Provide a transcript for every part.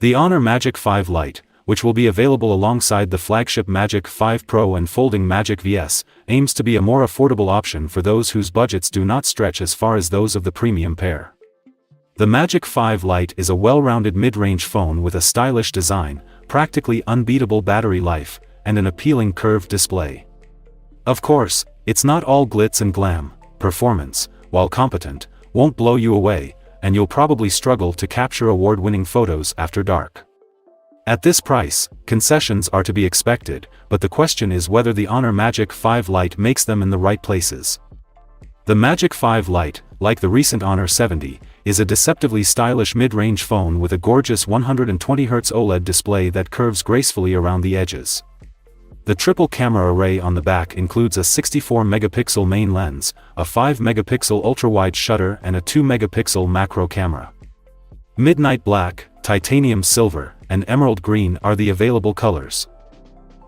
The Honor Magic 5 Lite, which will be available alongside the flagship Magic 5 Pro and folding Magic VS, aims to be a more affordable option for those whose budgets do not stretch as far as those of the premium pair. The Magic 5 Lite is a well-rounded mid-range phone with a stylish design, practically unbeatable battery life, and an appealing curved display. Of course, it's not all glitz and glam. Performance, while competent, won't blow you away, and you'll probably struggle to capture award-winning photos after dark. At this price, concessions are to be expected, but the question is whether the Honor Magic 5 Lite makes them in the right places. The Magic 5 Lite, like the recent Honor 70, is a deceptively stylish mid-range phone with a gorgeous 120Hz OLED display that curves gracefully around the edges. The triple camera array on the back includes a 64-megapixel main lens, a 5-megapixel ultrawide shutter and a 2-megapixel macro camera. Midnight black, titanium silver, and emerald green are the available colors.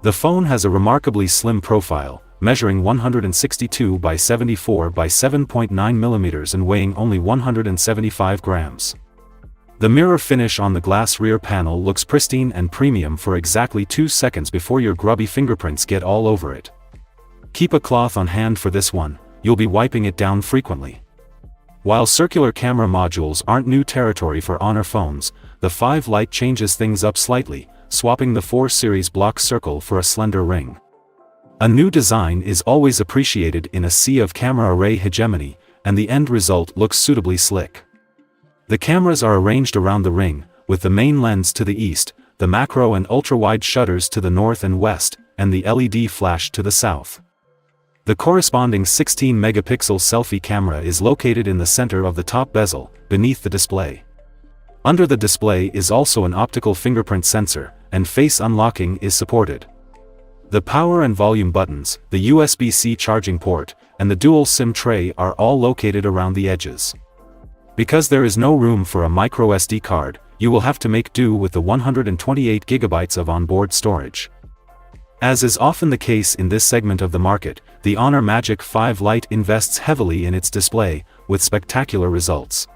The phone has a remarkably slim profile, measuring 162 by 74 by 7.9 mm and weighing only 175 grams. The mirror finish on the glass rear panel looks pristine and premium for exactly 2 seconds before your grubby fingerprints get all over it. Keep a cloth on hand for this one, you'll be wiping it down frequently. While circular camera modules aren't new territory for Honor phones, the 5 Lite changes things up slightly, swapping the 4 series block circle for a slender ring. A new design is always appreciated in a sea of camera array hegemony, and the end result looks suitably slick. The cameras are arranged around the ring, with the main lens to the east, the macro and ultra-wide shutters to the north and west, and the LED flash to the south. The corresponding 16-megapixel selfie camera is located in the center of the top bezel, beneath the display. Under the display is also an optical fingerprint sensor, and face unlocking is supported. The power and volume buttons, the USB-C charging port, and the dual SIM tray are all located around the edges. Because there is no room for a microSD card, you will have to make do with the 128 GB of onboard storage. As is often the case in this segment of the market, the Honor Magic 5 Lite invests heavily in its display, with spectacular results.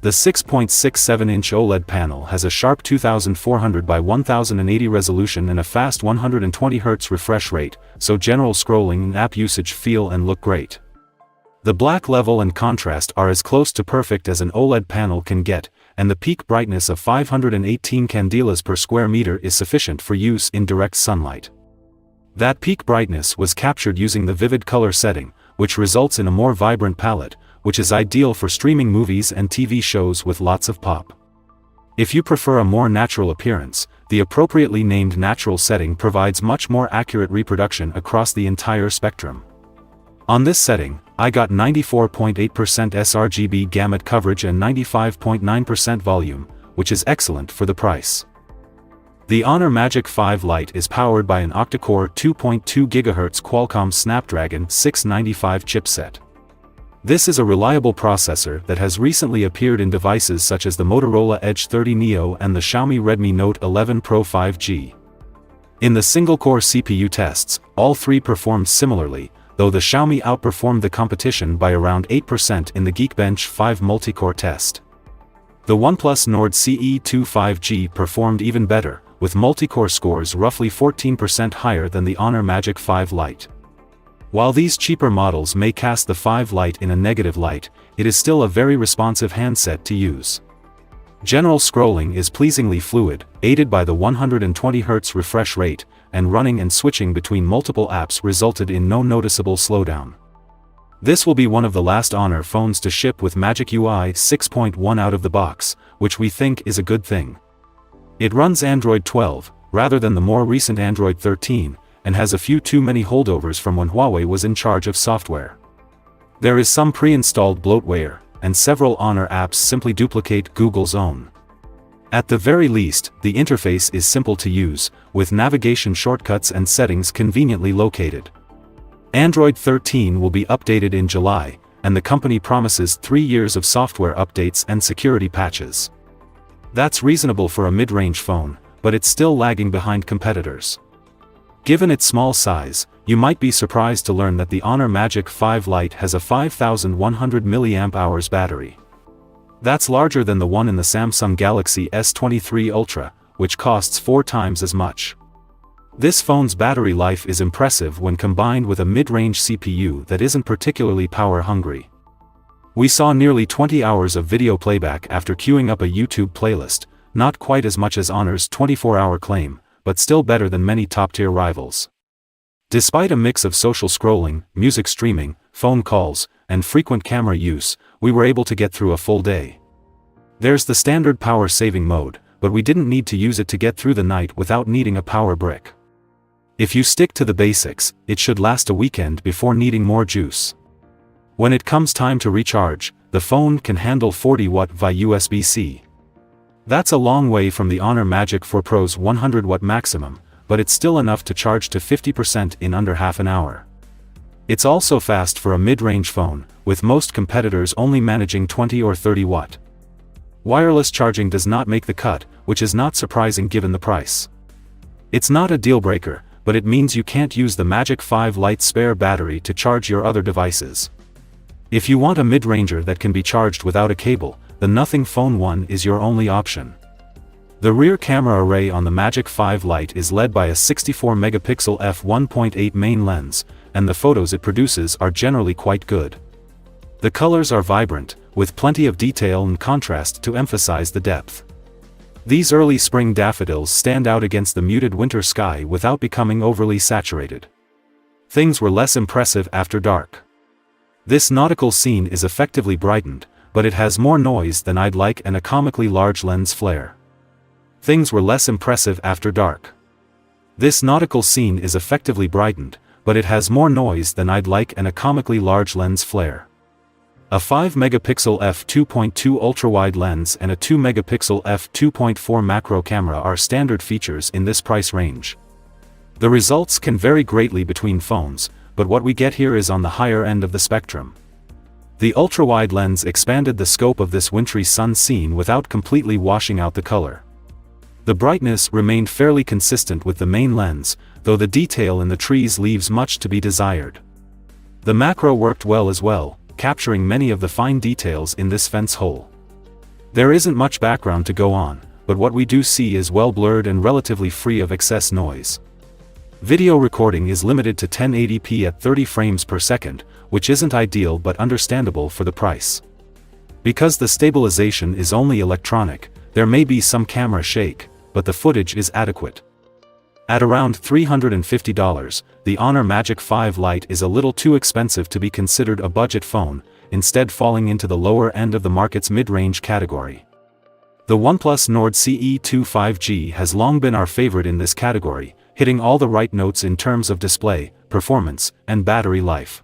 The 6.67-inch OLED panel has a sharp 2400 by 1080 resolution and a fast 120Hz refresh rate, so general scrolling and app usage feel and look great. The black level and contrast are as close to perfect as an OLED panel can get, and the peak brightness of 518 candelas per square meter is sufficient for use in direct sunlight. That peak brightness was captured using the vivid color setting, which results in a more vibrant palette, which is ideal for streaming movies and TV shows with lots of pop. If you prefer a more natural appearance, the appropriately named natural setting provides much more accurate reproduction across the entire spectrum. On this setting, I got 94.8% sRGB gamut coverage and 95.9% volume, which is excellent for the price. The Honor Magic 5 Lite is powered by an octa-core 2.2 GHz Qualcomm Snapdragon 695 chipset. This is a reliable processor that has recently appeared in devices such as the Motorola Edge 30 Neo and the Xiaomi Redmi Note 11 Pro 5G. In the single-core CPU tests, all three performed similarly, though the Xiaomi outperformed the competition by around 8% in the Geekbench 5 multi-core test. The OnePlus Nord CE2 5G performed even better, with multi-core scores roughly 14% higher than the Honor Magic 5 Lite. While these cheaper models may cast the 5 Lite in a negative light, it is still a very responsive handset to use. General scrolling is pleasingly fluid, aided by the 120Hz refresh rate, and running and switching between multiple apps resulted in no noticeable slowdown. This will be one of the last Honor phones to ship with Magic UI 6.1 out of the box, which we think is a good thing. It runs Android 12, rather than the more recent Android 13, and has a few too many holdovers from when Huawei was in charge of software. There is some pre-installed bloatware, and several Honor apps simply duplicate Google's own. At the very least, the interface is simple to use, with navigation shortcuts and settings conveniently located. Android 13 will be updated in July, and the company promises 3 years of software updates and security patches. That's reasonable for a mid-range phone, but it's still lagging behind competitors. Given its small size, you might be surprised to learn that the Honor Magic 5 Lite has a 5100 mAh battery. That's larger than the one in the Samsung Galaxy S23 Ultra, which costs 4 times as much. This phone's battery life is impressive when combined with a mid-range CPU that isn't particularly power-hungry. We saw nearly 20 hours of video playback after queuing up a YouTube playlist, not quite as much as Honor's 24-hour claim, but still better than many top-tier rivals. Despite a mix of social scrolling, music streaming, phone calls, and frequent camera use, we were able to get through a full day. There's the standard power-saving mode, but we didn't need to use it to get through the night without needing a power brick. If you stick to the basics, it should last a weekend before needing more juice. When it comes time to recharge, the phone can handle 40W via USB-C. That's a long way from the Honor Magic 4 Pro's 100W maximum, but it's still enough to charge to 50% in under half an hour. It's also fast for a mid-range phone, with most competitors only managing 20 or 30W. Wireless charging does not make the cut, which is not surprising given the price. It's not a deal-breaker, but it means you can't use the Magic 5 Lite spare battery to charge your other devices. If you want a mid-ranger that can be charged without a cable, the Nothing Phone 1 is your only option. The rear camera array on the Magic 5 Lite is led by a 64-megapixel f1.8 main lens, and the photos it produces are generally quite good. The colors are vibrant, with plenty of detail and contrast to emphasize the depth. These early spring daffodils stand out against the muted winter sky without becoming overly saturated. Things were less impressive after dark. This nautical scene is effectively brightened, but it has more noise than I'd like and a comically large lens flare. Things were less impressive after dark. This nautical scene is effectively brightened, but it has more noise than I'd like and a comically large lens flare. A 5-megapixel f2.2 ultrawide lens and a 2-megapixel f2.4 macro camera are standard features in this price range. The results can vary greatly between phones, but what we get here is on the higher end of the spectrum. The ultrawide lens expanded the scope of this wintry sun scene without completely washing out the color. The brightness remained fairly consistent with the main lens, though the detail in the trees leaves much to be desired. The macro worked well as well, capturing many of the fine details in this fence hole. There isn't much background to go on, but what we do see is well blurred and relatively free of excess noise. Video recording is limited to 1080p at 30 frames per second, which isn't ideal but understandable for the price. Because the stabilization is only electronic, there may be some camera shake, but the footage is adequate. At around $350, the Honor Magic 5 Lite is a little too expensive to be considered a budget phone, instead falling into the lower end of the market's mid-range category. The OnePlus Nord CE2 5G has long been our favorite in this category, hitting all the right notes in terms of display, performance, and battery life.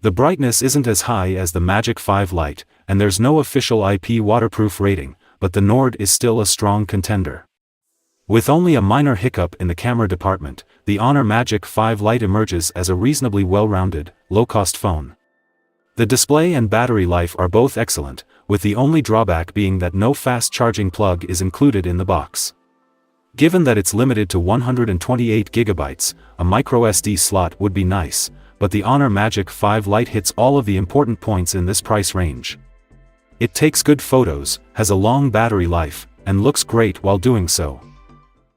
The brightness isn't as high as the Magic 5 Lite, and there's no official IP waterproof rating, but the Nord is still a strong contender. With only a minor hiccup in the camera department, the Honor Magic 5 Lite emerges as a reasonably well-rounded, low-cost phone. The display and battery life are both excellent, with the only drawback being that no fast charging plug is included in the box. Given that it's limited to 128GB, a microSD slot would be nice, but the Honor Magic 5 Lite hits all of the important points in this price range. It takes good photos, has a long battery life, and looks great while doing so.